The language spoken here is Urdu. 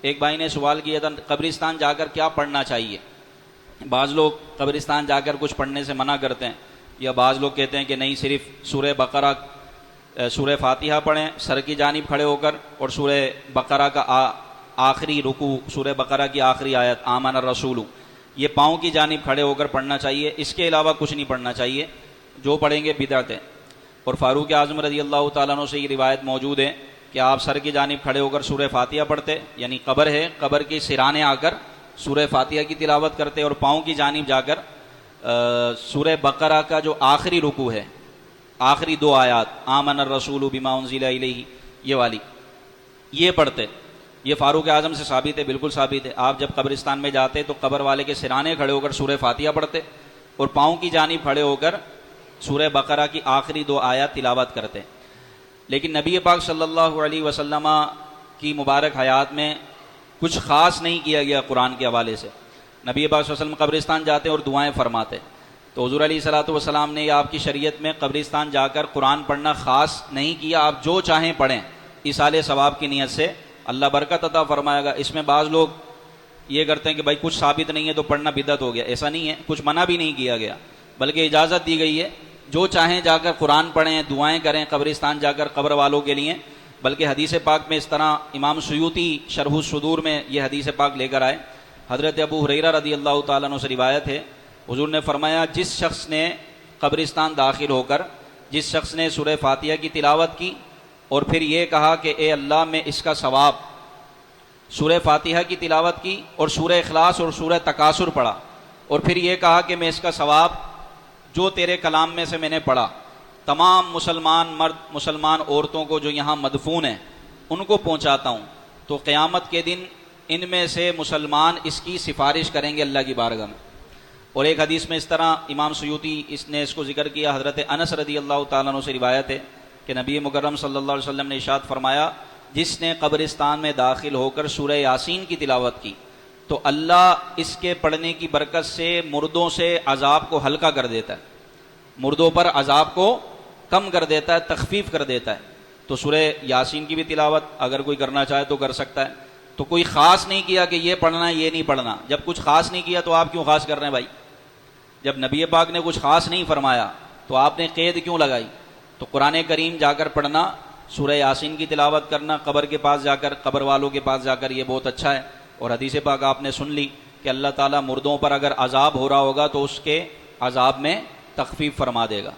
ایک بھائی نے سوال کیا تھا قبرستان جا کر کیا پڑھنا چاہیے. بعض لوگ قبرستان جا کر کچھ پڑھنے سے منع کرتے ہیں، یا بعض لوگ کہتے ہیں کہ نہیں صرف سورہ بقرہ سورہ فاتحہ پڑھیں سر کی جانب کھڑے ہو کر، اور سورہ بقرہ کا آخری رکوع، سورہ بقرہ کی آخری آیت آمن الرسول، یہ پاؤں کی جانب کھڑے ہو کر پڑھنا چاہیے. اس کے علاوہ کچھ نہیں پڑھنا چاہیے، جو پڑھیں گے بدعت ہے. اور فاروق اعظم رضی اللہ تعالیٰ عنہ سے یہ روایت موجود ہے کہ آپ سر کی جانب کھڑے ہو کر سورہ فاتحہ پڑھتے، یعنی قبر ہے، قبر کے سرانے آ کر سورہ فاتحہ کی تلاوت کرتے، اور پاؤں کی جانب جا کر سورہ بقرہ کا جو آخری رکوع ہے، آخری 2 آیات آمن الرسول بما انزل الیہ، یہ والی یہ پڑھتے. یہ فاروق اعظم سے ثابت ہے، بالکل ثابت ہے. آپ جب قبرستان میں جاتے تو قبر والے کے سرانے کھڑے ہو کر سورہ فاتحہ پڑھتے، اور پاؤں کی جانب کھڑے ہو کر سورہ بقرہ کی آخری 2 آیات تلاوت کرتے. لیکن نبی پاک صلی اللہ علیہ وسلم کی مبارک حیات میں کچھ خاص نہیں کیا گیا قرآن کے حوالے سے. نبی پاک صلی اللہ علیہ وسلم قبرستان جاتے اور دعائیں فرماتے. تو حضور علیہ الصلوۃ والسلام نے آپ کی شریعت میں قبرستان جا کر قرآن پڑھنا خاص نہیں کیا. آپ جو چاہیں پڑھیں ایصال ثواب کی نیت سے، اللہ برکت عطا فرمائے گا. اس میں بعض لوگ یہ کرتے ہیں کہ بھائی کچھ ثابت نہیں ہے تو پڑھنا بدعت ہو گیا. ایسا نہیں ہے، کچھ منع بھی نہیں کیا گیا، بلکہ اجازت دی گئی ہے. جو چاہیں جا کر قرآن پڑھیں، دعائیں کریں قبرستان جا کر قبر والوں کے لیے. بلکہ حدیث پاک میں اس طرح امام سیوطی شرح الصدور میں یہ حدیث پاک لے کر آئے. حضرت ابو ہریرہ رضی اللہ تعالیٰ عنہ سے روایت ہے، حضور نے فرمایا جس شخص نے قبرستان داخل ہو کر، جس شخص نے سورہ فاتحہ کی تلاوت کی اور پھر یہ کہا کہ اے اللہ میں اس کا ثواب، سورہ فاتحہ کی تلاوت کی اور سورہ اخلاص اور سورہ تکاثر پڑھا، اور پھر یہ کہا کہ میں اس کا ثواب جو تیرے کلام میں سے میں نے پڑھا تمام مسلمان مرد مسلمان عورتوں کو جو یہاں مدفون ہیں ان کو پہنچاتا ہوں، تو قیامت کے دن ان میں سے مسلمان اس کی سفارش کریں گے اللہ کی بارگاہ میں. اور ایک حدیث میں اس طرح امام سیوطی اس کو ذکر کیا، حضرت انس رضی اللہ تعالیٰ عنہ سے روایت ہے کہ نبی مکرم صلی اللہ علیہ وسلم نے ارشاد فرمایا جس نے قبرستان میں داخل ہو کر سورہ یاسین کی تلاوت کی تو اللہ اس کے پڑھنے کی برکت سے مردوں سے عذاب کو ہلکا کر دیتا ہے، مردوں پر عذاب کو کم کر دیتا ہے، تخفیف کر دیتا ہے. تو سورہ یاسین کی بھی تلاوت اگر کوئی کرنا چاہے تو کر سکتا ہے. تو کوئی خاص نہیں کیا کہ یہ پڑھنا ہے یہ نہیں پڑھنا. جب کچھ خاص نہیں کیا تو آپ کیوں خاص کر رہے ہیں بھائی؟ جب نبی پاک نے کچھ خاص نہیں فرمایا تو آپ نے قید کیوں لگائی؟ تو قرآن کریم جا کر پڑھنا، سورہ یاسین کی تلاوت کرنا قبر کے پاس جا کر، قبر والوں کے پاس جا کر، یہ بہت اچھا ہے. اور حدیث پاک آپ نے سن لی کہ اللہ تعالیٰ مردوں پر اگر عذاب ہو رہا ہوگا تو اس کے عذاب میں تخفیف فرما دے گا.